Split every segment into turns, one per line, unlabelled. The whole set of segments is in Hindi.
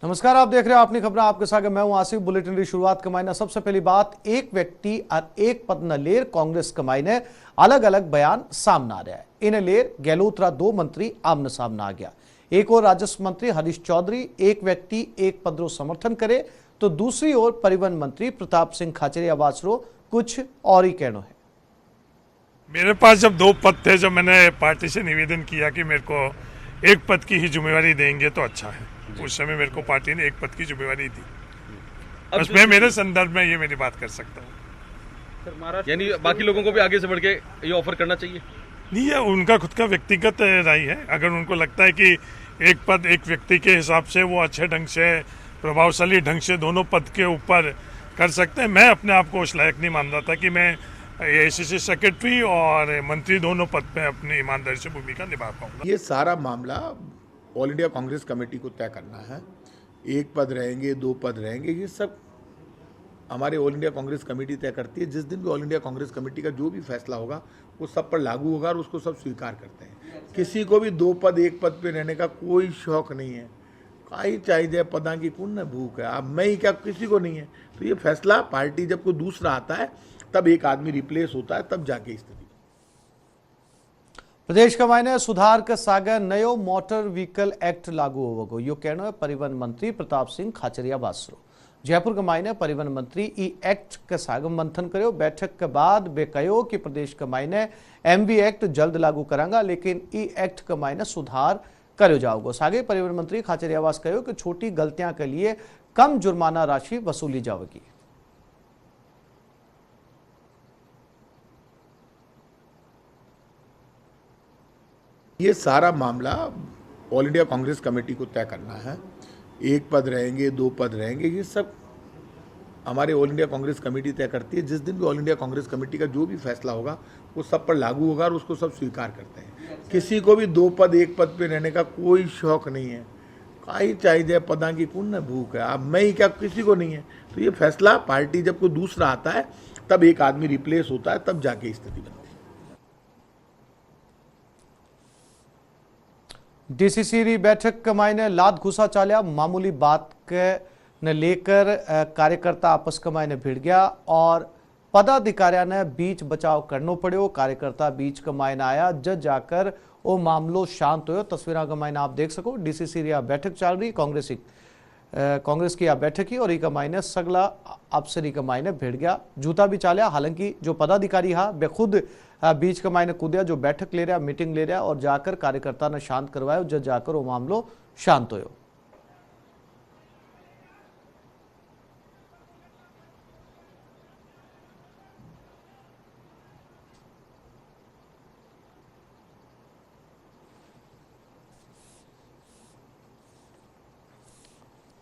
नमस्कार, आप देख रहे हो अपनी खबर आपके साथ मैं हूं आसिफ। बुलेटिन की शुरुआत कमाई ने सबसे पहली बात, एक व्यक्ति और एक पद न लेर कांग्रेस कमाई ने अलग अलग बयान सामने आ रहा है। इन लेर गहलोतरा दो मंत्री आमने सामने आ गया। एक और राजस्व मंत्री हरीश चौधरी एक व्यक्ति एक पद रो समर्थन करे तो दूसरी ओर परिवहन मंत्री प्रताप सिंह खाचरिया बासरो कुछ और ही कहना है।
मेरे पास जब दो पद थे, जब मैंने पार्टी से निवेदन किया कि मेरे को एक पद की ही जिम्मेवारी देंगे तो अच्छा है। उस समय मेरे को पार्टी ने एक पद की जिम्मेवारी दी। बस मैं मेरे संदर्भ में ये मेरी बात कर सकता हूँ।
यानी बाकी लोगों को भी आगे से बढ़ के ये ऑफर करना चाहिए।
नहीं, ये उनका खुद का व्यक्तिगत राय है। अगर उनको लगता है कि एक पद एक व्यक्ति के हिसाब से वो अच्छे ढंग से, प्रभावशाली ढंग से दोनों पद के ऊपर कर सकते हैं, मैं अपने आप को उस लायक नहीं मान रहा था कि मैं एआईसीसी सेक्रेटरी और मंत्री दोनों पद पे अपनी ईमानदारी से भूमिका निभा पाऊंगा।
ये सारा मामला ऑल इंडिया कांग्रेस कमेटी को तय करना है। एक पद रहेंगे, दो पद रहेंगे, ये सब हमारे ऑल इंडिया कांग्रेस कमेटी तय करती है। जिस दिन भी ऑल इंडिया कांग्रेस कमेटी का जो भी फैसला होगा वो सब पर लागू होगा और उसको सब स्वीकार करते हैं। किसी को भी दो पद एक पद पे रहने का कोई शौक नहीं है। काई चाहिए पदा की कौन न भूख है, अब मैं ही क्या, किसी को नहीं है। तो ये फैसला पार्टी, जब कोई दूसरा आता है तब एक आदमी रिप्लेस होता है, तब जाके स्थिति।
प्रदेश का मायने सुधार के सागे नयो मोटर व्हीकल एक्ट लागू होगा, यो कहना है परिवहन मंत्री प्रताप सिंह खाचरिया बासरो। जयपुर के मायने परिवहन मंत्री ई एक्ट के सागे मंथन करो। बैठक के बाद वे कहो कि प्रदेश के मायने एमवी एक्ट जल्द लागू करांगा, लेकिन ई एक्ट के मायने सुधार करो जाओगे। सागे परिवहन मंत्री खाचरिया बास कहो कि छोटी गलतियां के लिए कम जुर्माना राशि वसूली जाएगी।
ये सारा मामला ऑल इंडिया कांग्रेस कमेटी को तय करना है। एक पद रहेंगे, दो पद रहेंगे, ये सब हमारे ऑल इंडिया कांग्रेस कमेटी तय करती है। जिस दिन भी ऑल इंडिया कांग्रेस कमेटी का जो भी फैसला होगा वो सब पर लागू होगा और उसको सब स्वीकार करते हैं। किसी को भी दो पद एक पद पे रहने का कोई शौक नहीं है। काई चाहिए पदा की कौन न भूख है, अब मैं ही क्या, किसी को नहीं है। तो ये फैसला पार्टी, जब कोई दूसरा आता है तब एक आदमी रिप्लेस होता है, तब जाके स्थिति बनती है।
डीसीसी री बैठक के मायने लात घुसा चालिया। मामूली बात के ने लेकर कार्यकर्ता आपस के मायने भिड़ गया और पदाधिकारियों ने बीच बचाव करना पड़ो। कार्यकर्ता बीच के मायने आया, जब जाकर वो मामलो शांत हो। तस्वीर के मायने आप देख सको, डीसीसी री बैठक चल रही, कांग्रेस की बैठक ही और का मायने सगला अफसरी के मायने भिड़ गया, जूता भी चालिया। हालांकि जो पदाधिकारी हा वे खुद बीच के मायने कूदिया, जो बैठक ले रहा, मीटिंग ले रहा और जाकर कार्यकर्ता ने शांत करवाया, जब जाकर वो मामलो शांत हो।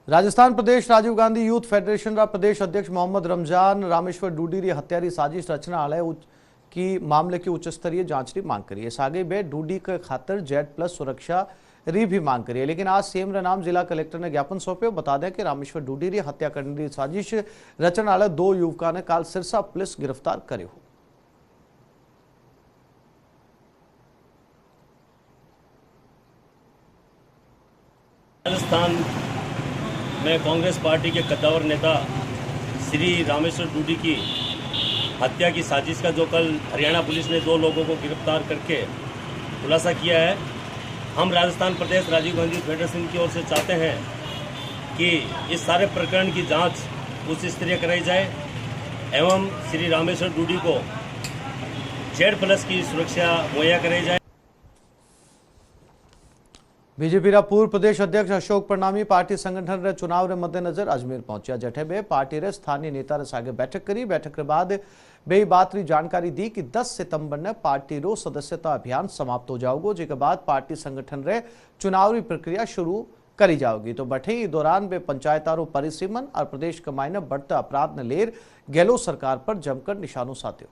राजस्थान प्रदेश राजीव गांधी यूथ फेडरेशन का प्रदेश अध्यक्ष मोहम्मद रमजान रामेश्वर डूडी री हत्या री साजिश रचना आले की मामले की उच्च स्तरीय जांच की मांग करी है। सागे बे डूडी के खातर Z+ सुरक्षा री भी मांग करी है, लेकिन आज सीएम रे नाम जिला कलेक्टर ने ज्ञापन सौंपे। बता दें कि रामेश्वर डूडी री हत्या करने की साजिश रचना आले दो युवकों ने काल सिरसा पुलिस गिरफ्तार करे हो।
राजस्थान में कांग्रेस पार्टी के कद्दावर नेता श्री रामेश्वर डूडी की हत्या की साजिश का जो कल हरियाणा पुलिस ने दो लोगों को गिरफ्तार करके खुलासा किया है, हम राजस्थान प्रदेश राजीव गांधी फेडरेशन की ओर से चाहते हैं कि इस सारे प्रकरण की जांच उच्च स्तरीय कराई जाए एवं श्री रामेश्वर डूडी को Z+ की सुरक्षा मुहैया कराई जाए।
बीजेपी पूर्व प्रदेश अध्यक्ष अशोक परनामी पार्टी संगठन रे चुनाव रे मद्देनजर अजमेर पहुंचा। जठे बे पार्टी रे स्थानीय नेता रे सागे बैठक करी। बैठक के बाद बे बात री जानकारी दी कि 10 सितंबर ने पार्टी रो सदस्यता अभियान समाप्त हो जाओगे, जिसके बाद पार्टी संगठन रे चुनावी प्रक्रिया शुरू करी जाओगी। तो बठे दौरान बे पंचायतारों परिसीमन और प्रदेश के मायने बढ़ते अपराध ने लेर गहलोत सरकार पर जमकर निशानों साध्यो।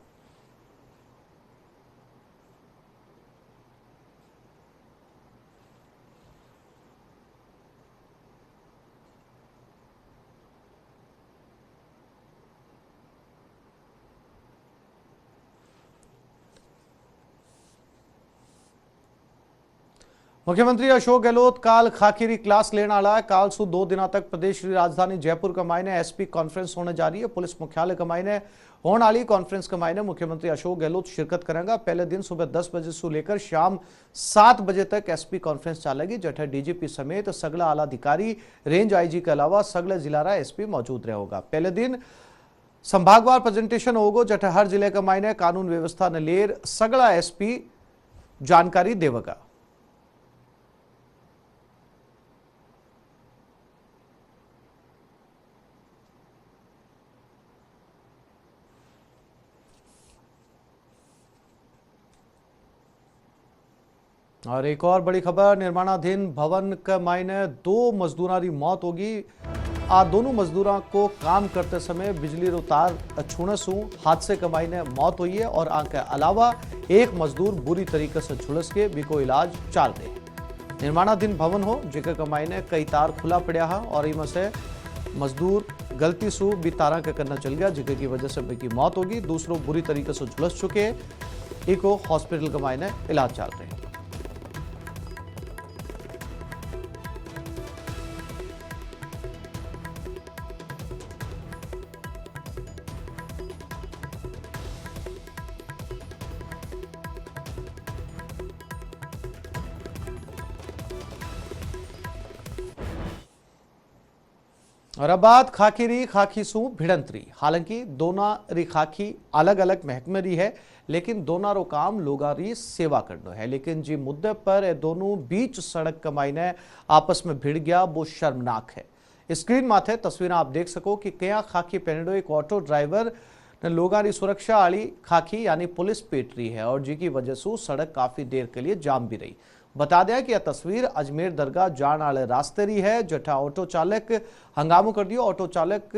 मुख्यमंत्री अशोक गहलोत काल खाखीरी क्लास लेने वाला है। काल सु 2 दिनों तक प्रदेश की राजधानी जयपुर का मायने एसपी कॉन्फ्रेंस होने जा रही है। पुलिस मुख्यालय का मायने होने वाली कॉन्फ्रेंस का मायने मुख्यमंत्री अशोक गहलोत शिरकत करेंगे। पहले दिन सुबह 10 बजे से लेकर शाम 7 बजे तक एसपी कॉन्फ्रेंस चलेगी, जठे डीजीपी समेत सगला आला अधिकारी, रेंज आईजी के अलावा सगले जिला एसपी मौजूद रहेगा। पहले दिन संभागवार प्रेजेंटेशन होगा, जठे हर जिले का मायने कानून व्यवस्था ने लेर सगला एसपी जानकारी देगा। और एक और बड़ी खबर, निर्माणाधीन भवन के मायने 2 मजदूरों की मौत होगी। आ दोनों मजदूरों को काम करते समय बिजली रो तार छूने से हादसे के मायने मौत हुई है और आके अलावा एक मजदूर बुरी तरीके से झुलस के भी इलाज चाल रहे। निर्माणाधीन भवन हो जिके के मायने कई तार खुला पड़ा है और इनमें से मजदूर गलती से भी तारा के करना चल गया, जिके की वजह से भी मौत होगी। दूसरों बुरी तरीके से झुलस चुके, इको हॉस्पिटल के मायने इलाज चाल रहे हैं। और अब बात खाकीरी खाखीसू भिड़ंतरी। हालांकि दोनों री खाकी अलग अलग महकमे री है, लेकिन दोनों रो काम लोगा री सेवा करना है। लेकिन जी मुद्दे पर ये दोनों बीच सड़क कमाईने आपस में भिड़ गया, वो शर्मनाक है। स्क्रीन माथे तस्वीर आप देख सको कि क्या खाकी पहनडो एक ऑटो ड्राइवर ने लोगा री सुरक्षा वाली खाकी यानी पुलिस पेट रही है और जी की वजह से सड़क काफी देर के लिए जाम भी रही। बता दें कि यह तस्वीर अजमेर दरगाह जान वाले रास्ते री है, जठा ऑटो चालक हंगामो कर दियो। ऑटो चालक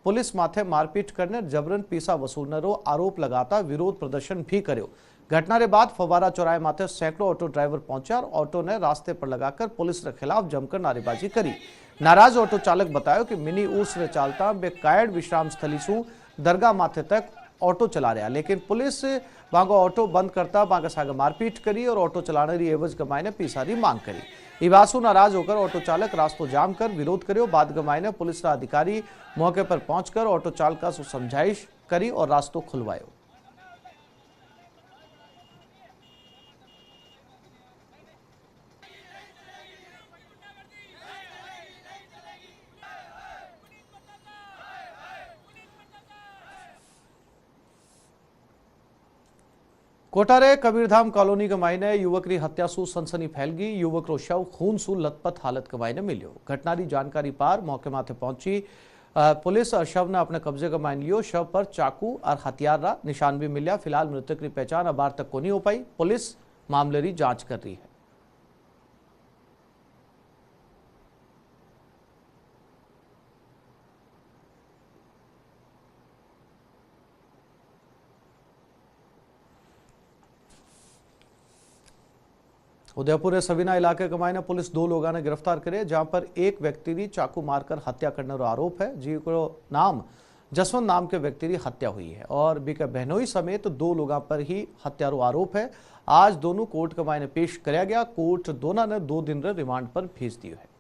पुलिस माथे मारपीट करने, जबरन पैसा वसूलने रो आरोप लगाता विरोध प्रदर्शन भी कर्यो। घटना के बाद फवारा चौराहे माथे सैकड़ों ऑटो ड्राइवर पहुंचा और ऑटो ने रास्ते पर लगाकर पुलिस के खिलाफ जमकर नारेबाजी करी। नाराज ऑटो चालक बतायो कि मिनी उर्स रे चालता बेकायद विश्राम स्थली सु दरगाह माथे तक ऑटो चला रहा, लेकिन पुलिस बांगो ऑटो बंद करता बांगे सागे मारपीट करी और ऑटो चलाने री एवज गमायने पैसारी मांग करी। इवासु नाराज होकर ऑटो चालक रास्तों जाम कर विरोध करियो। बाद गमायने पुलिस का अधिकारी मौके पर पहुंचकर ऑटो चालका से समझाइश करी और रास्तों खुलवायो। कोटारे कबीरधाम कॉलोनी के मायने युवक री हत्या सु सनसनी फैल गई। युवक रो शव खून सु लथपथ हालत के मायने मिलियो। घटना री जानकारी पार मौके माथे पहुंची पुलिस और शव ने अपने कब्जे का मान लियो। शव पर चाकू और हथियार रा निशान भी मिलिया। फिलहाल मृतक की पहचान अब तक को नहीं हो पाई। पुलिस मामले री जांच कर रही है। उदयपुर सवीना इलाके के मायने पुलिस 2 लोगों ने गिरफ्तार करे, जहां पर एक व्यक्ति की चाकू मारकर हत्या करने का आरोप है। जिसको नाम जसवंत नाम के व्यक्ति की हत्या हुई है और बीके बहनोई समेत 2 लोगों पर ही हत्या रो आरोप है। आज दोनों कोर्ट के मायने पेश कराया गया। कोर्ट दोनों ने 2 दिन रिमांड पर भेज दिए है।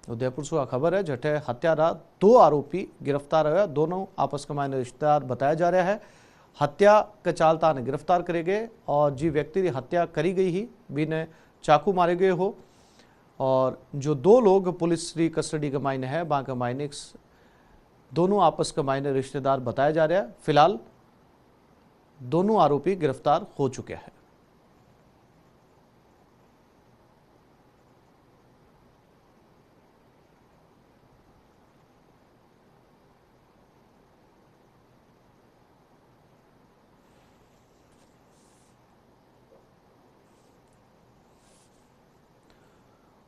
उदयपुर से खबर है, जठे हत्यारा 2 आरोपी गिरफ्तार हुए। दोनों आपस के मायने रिश्तेदार बताया जा रहा है। हत्या के चालता ने गिरफ्तार करे गए और जी व्यक्ति की हत्या करी गई ही भी ने चाकू मारे गए हो। और जो 2 लोग पुलिस की कस्टडी के मायने है, वहां के मायने दोनों आपस के मायने रिश्तेदार बताया जा रहा है। फिलहाल दोनों आरोपी गिरफ्तार हो चुके हैं।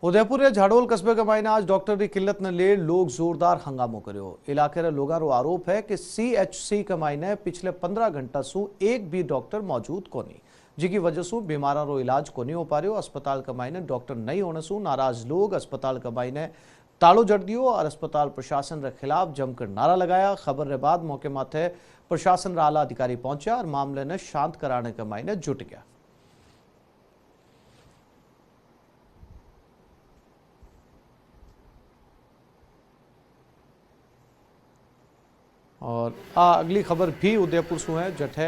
उदयपुर झाड़ोल कस्बे के मायने आज डॉक्टर की किल्लत ने ले लोग जोरदार हंगामो करो। इलाके लोगों रो आरोप है कि CHC के मायने पिछले 15 घंटा सु एक भी डॉक्टर मौजूद कोनी, जिकी वजह से बीमारा रो इलाज को नहीं हो पा रहे। अस्पताल के मायने डॉक्टर नहीं होने सु नाराज लोग अस्पताल के मायने ताड़ो जड़ दियो और अस्पताल प्रशासन के खिलाफ जमकर नारा लगाया। खबर के बाद मौके माथे प्रशासन आला अधिकारी पहुंचा और मामले ने शांत कराने के मायने जुट गया। और अगली खबर भी उदयपुर से है। जठे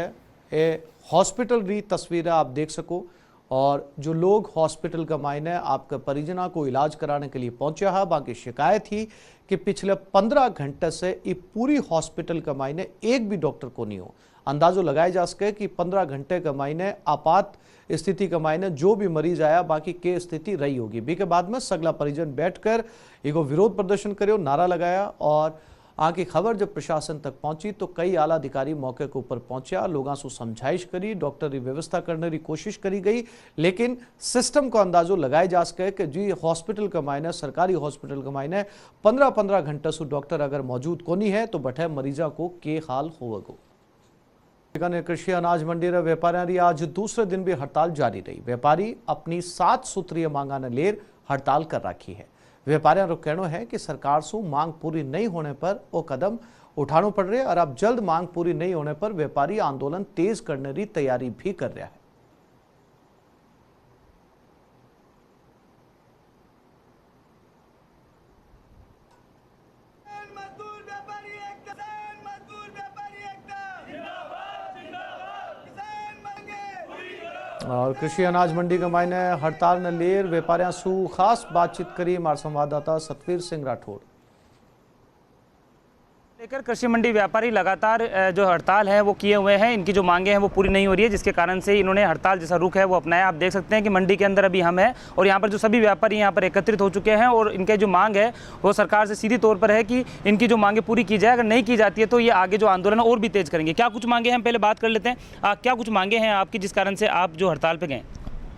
ए हॉस्पिटल री तस्वीरें आप देख सको और जो लोग हॉस्पिटल का मायने आपके परिजना को इलाज कराने के लिए पहुंचे है, बाकी शिकायत थी कि पिछले 15 घंटे से ये पूरी हॉस्पिटल का मायने एक भी डॉक्टर को नहीं हो। अंदाजो लगाया जा सके कि 15 घंटे का मायने आपात स्थिति का मायने जो भी मरीज आया बाकी के स्थिति रही होगी। बी के बाद में सगला परिजन बैठकर एगो विरोध प्रदर्शन करो, नारा लगाया और आगे खबर जब प्रशासन तक पहुंची तो कई आला अधिकारी मौके के ऊपर पहुंचा, लोगों से समझाइश करी, डॉक्टर की व्यवस्था करने की कोशिश करी गई, लेकिन सिस्टम को अंदाजो लगाए जा सके कि जी हॉस्पिटल का मायने सरकारी हॉस्पिटल का मायने 15-15 घंटे से डॉक्टर अगर मौजूद कोनी है तो बैठे मरीजा को के हाल होगो। कृषि अनाज मंडी रे व्यापारियों की आज दूसरे दिन भी हड़ताल जारी रही। व्यापारी अपनी 7 सूत्रीय मांगा ने लेर हड़ताल कर रखी है। व्यापारियों का कहना है कि सरकार से मांग पूरी नहीं होने पर वो कदम उठाना पड़ रहे और अब जल्द मांग पूरी नहीं होने पर व्यापारी आंदोलन तेज करने की तैयारी भी कर रहा है। और कृषि अनाज मंडी के मायने हड़ताल ने लेर व्यापारियों से खास बातचीत करी हमारे संवाददाता सतवीर सिंह राठौड़।
लेकर कृषि मंडी व्यापारी लगातार जो हड़ताल है वो किए हुए हैं। इनकी जो मांगे हैं वो पूरी नहीं हो रही है, जिसके कारण से इन्होंने हड़ताल जैसा रुख है वो अपनाया। आप देख सकते हैं कि मंडी के अंदर अभी हम हैं और यहाँ पर जो सभी व्यापारी यहाँ पर एकत्रित हो चुके हैं और इनके जो मांग है वो सरकार से सीधी तौर पर है कि इनकी जो मांगे पूरी की जाए। अगर नहीं की जाती है तो ये आगे जो आंदोलन और भी तेज करेंगे। क्या कुछ मांगे हैं, हम पहले बात कर लेते हैं। क्या कुछ मांगे हैं आपकी जिस कारण से आप जो हड़ताल पर गए?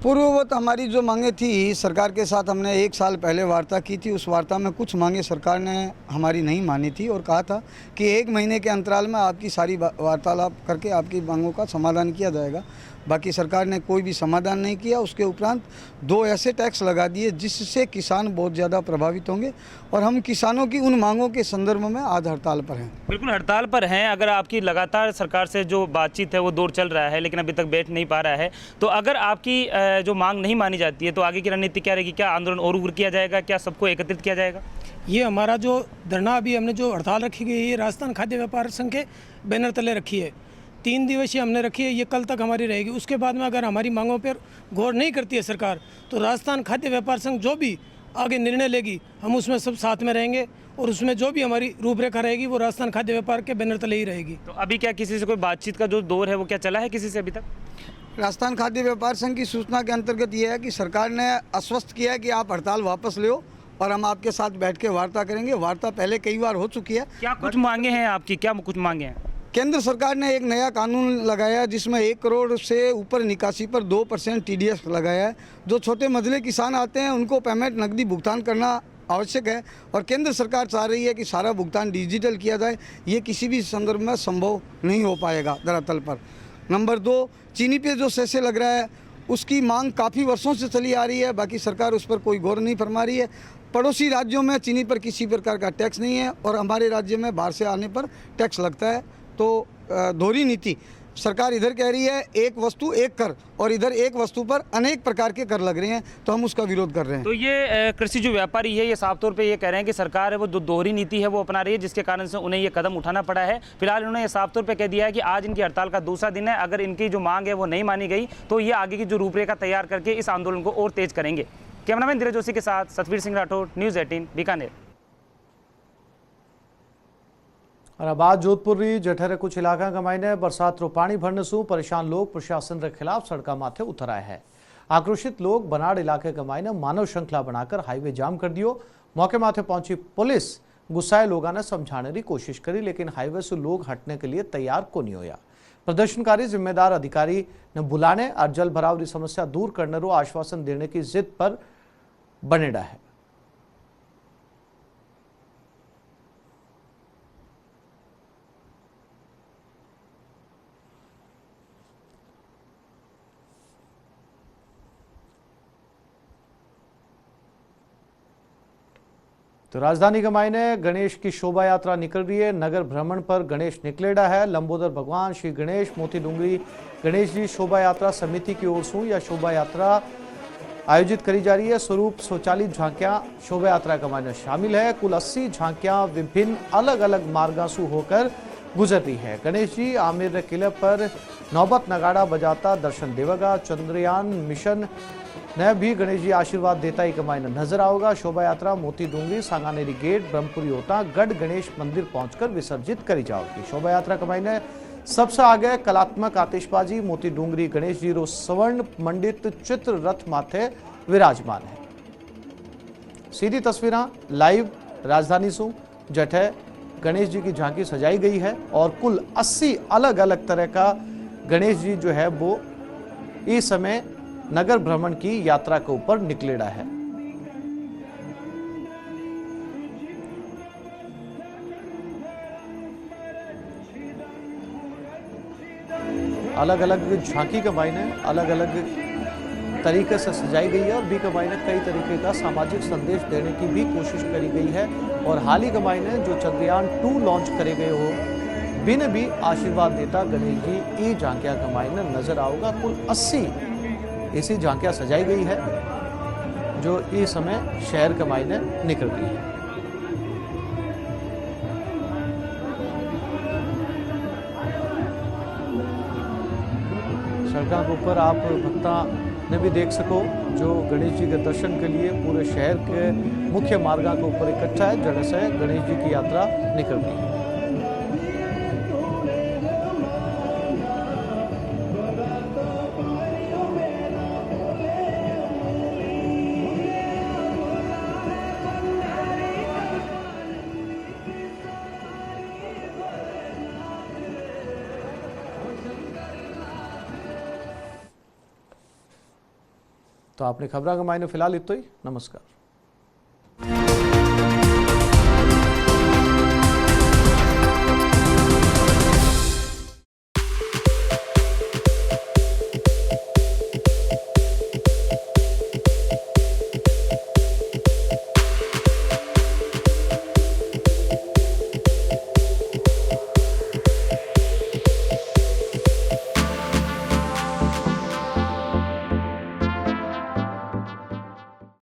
पूर्ववत हमारी जो मांगे थी सरकार के साथ हमने 1 साल पहले वार्ता की थी। उस वार्ता में कुछ मांगे सरकार ने हमारी नहीं मानी थी और कहा था कि 1 महीने के अंतराल में आपकी सारी वार्तालाप करके आपकी मांगों का समाधान किया जाएगा। बाकी सरकार ने कोई भी समाधान नहीं किया। उसके उपरांत 2 ऐसे टैक्स लगा दिए जिससे किसान बहुत ज़्यादा प्रभावित होंगे और हम किसानों की उन मांगों के संदर्भ में आज हड़ताल पर हैं।
बिल्कुल हड़ताल पर हैं। अगर आपकी लगातार सरकार से जो बातचीत है वो दौर चल रहा है लेकिन अभी तक बैठ नहीं पा रहा है, तो अगर आपकी जो मांग नहीं मानी जाती है तो आगे की रणनीति क्या रहेगी? क्या आंदोलन और उग्र किया जाएगा? क्या सबको एकत्रित किया जाएगा?
ये हमारा जो धरना अभी हमने जो हड़ताल रखी गई है राजस्थान खाद्य व्यापार संघ के बैनर तले रखी है। 3 दिवसीय हमने रखी है, ये कल तक हमारी रहेगी। उसके बाद में अगर हमारी मांगों पर गौर नहीं करती है सरकार तो राजस्थान खाद्य व्यापार संघ जो भी आगे निर्णय लेगी हम उसमें सब साथ में रहेंगे और उसमें जो भी हमारी रूपरेखा रहेगी वो राजस्थान खाद्य व्यापार के बैनर तले ही रहेगी।
तो अभी क्या किसी से कोई बातचीत का जो दौर है वो क्या चला है किसी से अभी तक?
राजस्थान खाद्य व्यापार संघ की सूचना के अंतर्गत ये है कि सरकार ने आश्वस्त किया है कि आप हड़ताल वापस ले और हम आपके साथ बैठ के वार्ता करेंगे। वार्ता पहले कई बार हो चुकी है।
क्या कुछ मांगे हैं आपकी? क्या कुछ मांगे हैं?
केंद्र सरकार ने एक नया कानून लगाया जिसमें 1 करोड़ से ऊपर निकासी पर 2% TDS लगाया है। जो छोटे मझले किसान आते हैं उनको पेमेंट नकदी भुगतान करना आवश्यक है और केंद्र सरकार चाह रही है कि सारा भुगतान डिजिटल किया जाए। ये किसी भी संदर्भ में संभव नहीं हो पाएगा धरातल पर। नंबर 2, चीनी पे जो सेसे लग रहा है उसकी मांग काफ़ी वर्षों से चली आ रही है, बाकी सरकार उस पर कोई गौर नहीं फरमा रही है। पड़ोसी राज्यों में चीनी पर किसी प्रकार का टैक्स नहीं है और हमारे राज्य में बाहर से आने पर टैक्स लगता है। तो दोहरी नीति सरकार इधर कह रही है एक वस्तु एक कर और इधर एक वस्तु पर अनेक प्रकार के कर लग रहे हैं, तो हम उसका विरोध कर रहे हैं।
तो ये कृषि जो व्यापारी है ये साफ तौर पे ये कह रहे हैं कि सरकार है वो जो दोहरी नीति है वो अपना रही है, जिसके कारण से उन्हें ये कदम उठाना पड़ा है। फिलहाल इन्होंने ये साफ तौर पे कह दिया है कि आज इनकी हड़ताल का दूसरा दिन है। अगर इनकी जो मांग है वो नहीं मानी गई तो ये आगे की जो रूपरेखा तैयार करके इस आंदोलन को और तेज करेंगे। कैमरामैन धीरज जोशी के साथ सतवीर सिंह राठौड़, न्यूज़ 18 बीकानेर।
और अब आज जोधपुर री जठरे कुछ इलाका का मायने बरसात रो पानी भरने से परेशान लोग प्रशासन के खिलाफ सड़का माथे उतर आए हैं। आक्रोशित लोग बनाड़ इलाके के मायने मानव श्रृंखला बनाकर हाईवे जाम कर दियो। मौके माथे पहुंची पुलिस गुस्साए लोगों ने समझाने की कोशिश करी, लेकिन हाईवे से लोग हटने के लिए तैयार को नहीं होया। प्रदर्शनकारी जिम्मेदार अधिकारी ने बुलाने और जल भराव की समस्या दूर करने रो आश्वासन देने की जिद पर बनेड़ा है। तो राजधानी के मायने गणेश की शोभा यात्रा निकल रही है। नगर भ्रमण पर गणेश निकलेड़ा है। लंबोदर भगवान श्री गणेश मोती डूंगरी गणेश जी शोभा यात्रा समिति की ओर से यह शोभा यात्रा आयोजित करी जा रही है। स्वरूप स्वचालित झांकियां शोभा यात्रा का मायने शामिल है। कुल 80 झांकियां विभिन्न अलग अलग मार्गासु होकर गुजर रही है। गणेश जी आमिर किले पर नौबत नगाड़ा बजाता दर्शन देवगा। चंद्रयान मिशन ने भी गणेश जी आशीर्वाद देता ही कमाईने नजर आओगा। शोभा यात्रा मोती डूंगरी सांगानेरी गेट ब्रह्मपुरी होता गढ़ गणेश मंदिर पहुंचकर विसर्जित करी जाएगी। शोभा यात्रा कमाईने सबसे आगे कलात्मक आतिशबाजी मोती डूंगरी गणेश जी रो स्वर्ण मंडित चित्र रथ माथे विराजमान है। सीधी तस्वीरें लाइव राजधानी सु जठे गणेश जी की झांकी सजाई गई है और कुल 80 अलग अलग तरह का गणेश जी जो है वो इस समय नगर भ्रमण की यात्रा के ऊपर निकलेड़ा है। अलग अलग झांकी के मायने अलग अलग तरीके से सजाई गई है और बी के मायने कई तरीके का सामाजिक संदेश देने की भी कोशिश करी गई है। और हाल ही के मायने जो चंद्रयान 2 लॉन्च करे गए हो बिन भी आशीर्वाद देता गणेश जी ई झांकिया के मायने नजर आओगा। कुल 80 ऐसी झांकियां सजाई गई है जो इस समय शहर के मायने निकल रही है। सड़कों के ऊपर आप भक्ता ने भी देख सको जो गणेश जी के दर्शन के लिए पूरे शहर के मुख्य मार्गों के ऊपर इकट्ठा है, जहाँ से गणेश जी की यात्रा निकल रही है। तो आपने खबरा के मायने फिलहाल इतना ही। नमस्कार।